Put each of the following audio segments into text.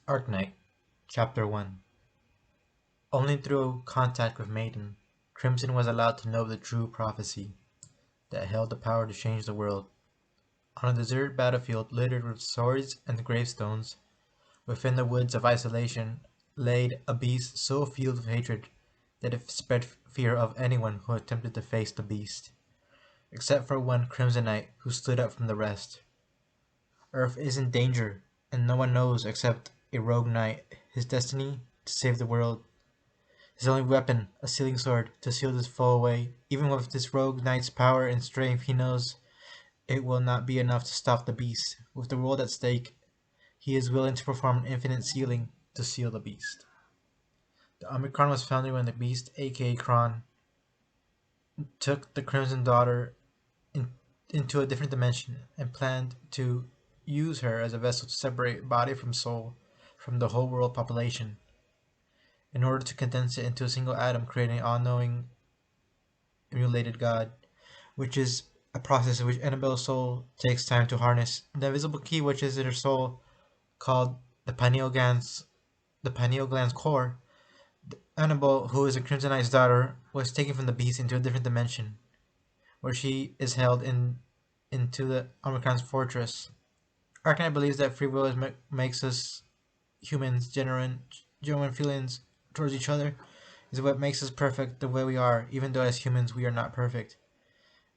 Arknight, Chapter 1. Only through contact with Maiden, Crimson was allowed to know the true prophecy that held the power to change the world. On a deserted battlefield littered with swords and gravestones, within the woods of isolation, laid a beast so filled with hatred that it spread fear of anyone who attempted to face the beast, except for one Crimson Knight who stood up from the rest. Earth is in danger, and no one knows except a rogue knight his destiny to save the world. His only weapon, a sealing sword, to seal this foe away. Even with this rogue knight's power and strength, he knows it will not be enough to stop the beast. With the world at stake, he is willing to perform an infinite sealing to seal the beast. The Omicron was founded when the beast, aka Kron, took the Crimson Daughter in, into a different dimension and planned to use her as a vessel to separate body from soul from the whole world population, in order to condense it into a single atom, creating an all-knowing emulated God, which is a process in which Annabelle's soul takes time to harness. The invisible key, which is in her soul, called the pineal gland's core. Annabelle, who is a Crimson Knight's daughter, was taken from the beast into a different dimension, where she is held into the Omicron's fortress. Arknight believes that free will makes us humans genuine feelings towards each other is what makes us perfect the way we are, even though as humans we are not perfect.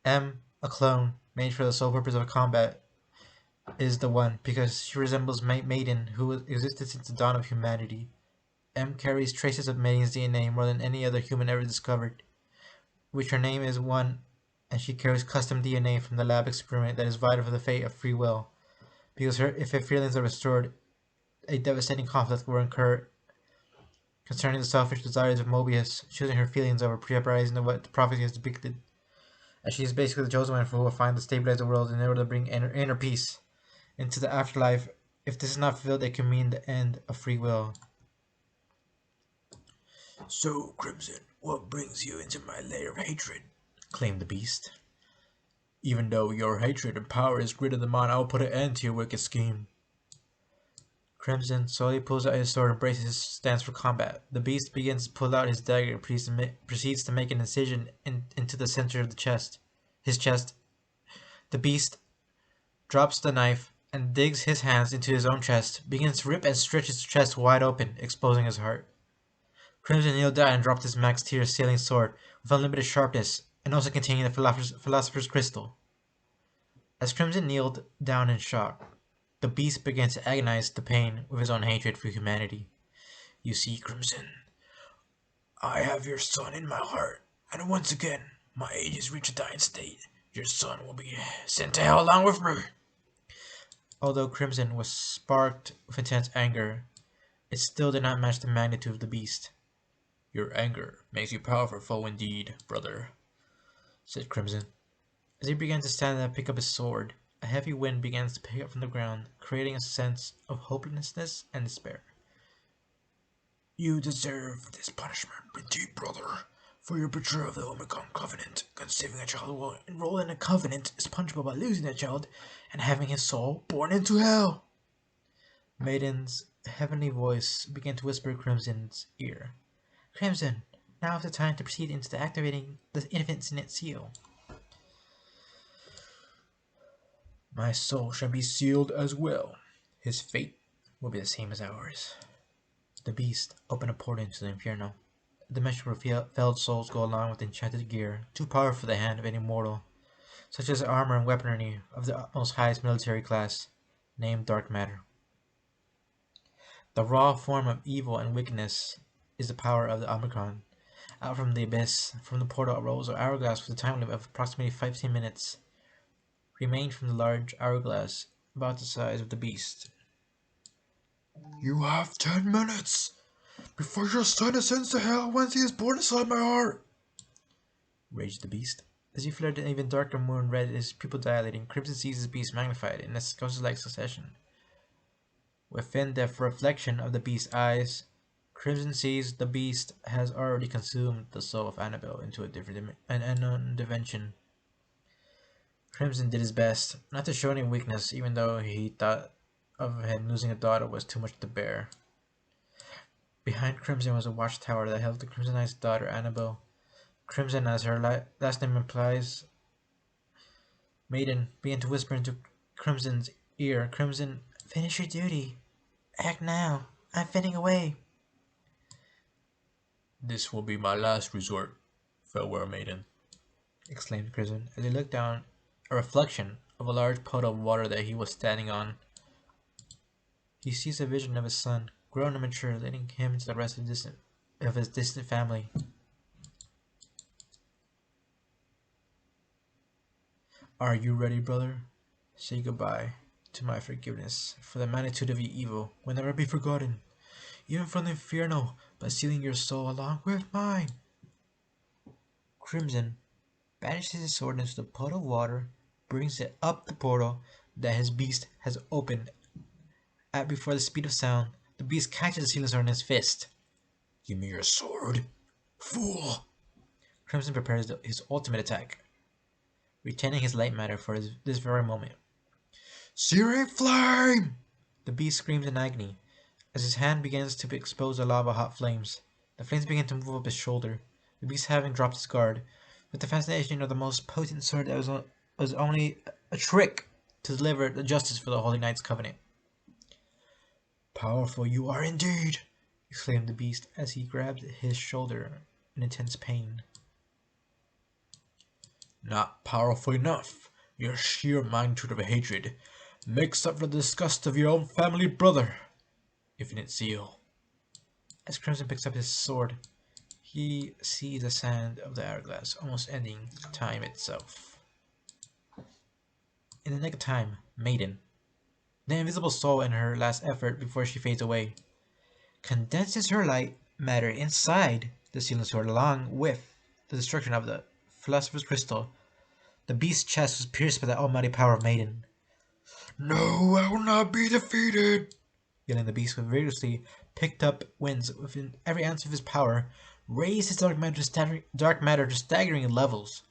M, a clone, made for the sole purpose of combat, is the one, because she resembles Maiden, who existed since the dawn of humanity. M carries traces of Maiden's DNA more than any other human ever discovered, which her name is One, and she carries custom DNA from the lab experiment that is vital for the fate of free will, because if her feelings are restored, a devastating conflict will occur concerning the selfish desires of Mobius, choosing her feelings over pre-uprising of what the prophecy has depicted, as she is basically the chosen one who will find to stabilize the world in order to bring inner peace into the afterlife. If this is not fulfilled, it can mean the end of free will. So, Crimson, what brings you into my lair of hatred? Claimed the beast. Even though your hatred and power is greater than mine, I will put an end to your wicked scheme. Crimson slowly pulls out his sword and braces his stance for combat. The beast begins to pull out his dagger and proceeds to make an incision into the center of his chest. The beast drops the knife and digs his hands into his own chest, begins to rip and stretch his chest wide open, exposing his heart. Crimson kneeled down and dropped his Max Tier sailing sword with unlimited sharpness and also containing the Philosopher's Crystal. As Crimson kneeled down in shock, the beast began to agonize the pain with his own hatred for humanity. You see, Crimson, I have your son in my heart, and once again, my age has reached a dying state. Your son will be sent to hell along with me. Although Crimson was sparked with intense anger, it still did not match the magnitude of the beast. Your anger makes you powerful foe indeed, brother, said Crimson. As he began to stand and pick up his sword, a heavy wind began to pick up from the ground, creating a sense of hopelessness and despair. You deserve this punishment, indeed, brother. For your betrayal of the Omicron Covenant, conceiving a child while enrolled in a covenant is punishable by losing that child and having his soul born into hell. Maiden's heavenly voice began to whisper Crimson's ear. Crimson, now is the time to proceed into activating the infinite seal. My soul shall be sealed as well. His fate will be the same as ours. The beast opened a portal into the Inferno. A dimension where felled souls go along with enchanted gear, too powerful for the hand of any mortal, such as armor and weaponry of the utmost highest military class, named dark matter. The raw form of evil and wickedness is the power of the Omicron. Out from the abyss, from the portal arose an hourglass with a time limit of approximately 15 minutes. Remained from the large hourglass, about the size of the beast. You have 10 minutes before your son ascends to hell once he is born inside my heart, raged the beast. As he flared an even darker moon red, his pupil dilating, Crimson sees his beast magnified in a ghost-like succession. Within the reflection of the beast's eyes, Crimson sees the beast has already consumed the soul of Annabelle into an unknown dimension. Crimson did his best not to show any weakness, even though he thought of him losing a daughter was too much to bear. Behind Crimson was a watchtower that held the Crimson Knight's daughter, Annabelle. Crimson, as her last name implies, Maiden began to whisper into Crimson's ear. Crimson, finish your duty. Act now. I'm fading away. This will be my last resort, farewell, Maiden, exclaimed Crimson as he looked down a reflection of a large puddle of water that he was standing on. He sees a vision of his son, grown and mature, leading him to the rest of his distant family. Are you ready, brother? Say goodbye to my forgiveness, for the magnitude of your evil will never be forgotten, even from the Inferno, by sealing your soul along with mine. Crimson banishes his sword into the puddle of water, brings it up the portal that his beast has opened at before the speed of sound. The beast catches the sealing sword in his fist. Give me your sword, fool! Crimson prepares his ultimate attack, retaining his light matter for this very moment. Searing flame! The beast screams in agony as his hand begins to expose the lava-hot flames. The flames begin to move up his shoulder, the beast having dropped his guard, with the fascination of the most potent sword that was only a trick to deliver the justice for the Holy Knight's covenant. Powerful you are indeed, exclaimed the beast as he grabbed his shoulder in intense pain. Not powerful enough. Your sheer magnitude of hatred makes up for the disgust of your own family brother. Infinite zeal. As Crimson picks up his sword, he sees the sand of the hourglass almost ending time itself. In the nick of time, Maiden, the invisible soul in her last effort before she fades away, condenses her light matter inside the sealing sword along with the destruction of the Philosopher's Crystal. The beast's chest was pierced by the almighty power of Maiden. No, I will not be defeated! Yelling, the beast with vigorously picked up winds within every ounce of his power, raised his dark matter to staggering levels.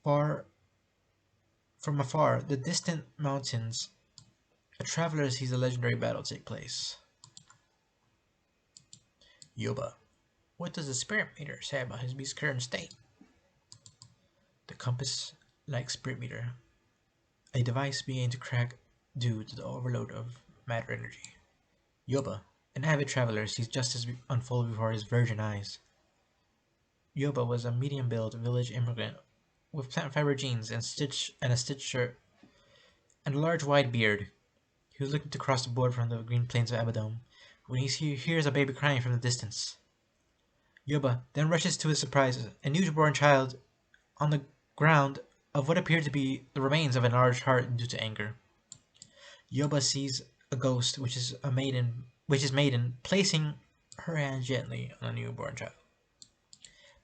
Far from afar, the distant mountains, a traveler sees a legendary battle take place. Yoba, what does the spirit meter say about his beast's current state? The compass-like spirit meter, a device began to crack due to the overload of matter energy. Yoba, an avid traveler, sees justice unfold before his virgin eyes. Yoba was a medium-built village immigrant with plant fiber genes and a stitched shirt and a large wide beard. He was looking to cross the border from the green plains of Abaddon when he hears a baby crying from the distance. Yoba then rushes to his surprise, a newborn child on the ground of what appeared to be the remains of an enlarged heart due to anger. Yoba sees a ghost, which is Maiden, placing her hand gently on the newborn child.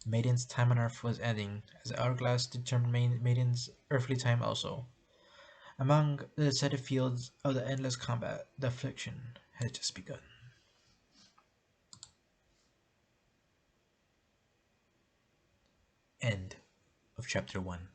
Maiden's time on Earth was ending, as the hourglass determined Maiden's earthly time also. Among the deserted fields of the endless combat, the affliction had just begun. End of Chapter 1.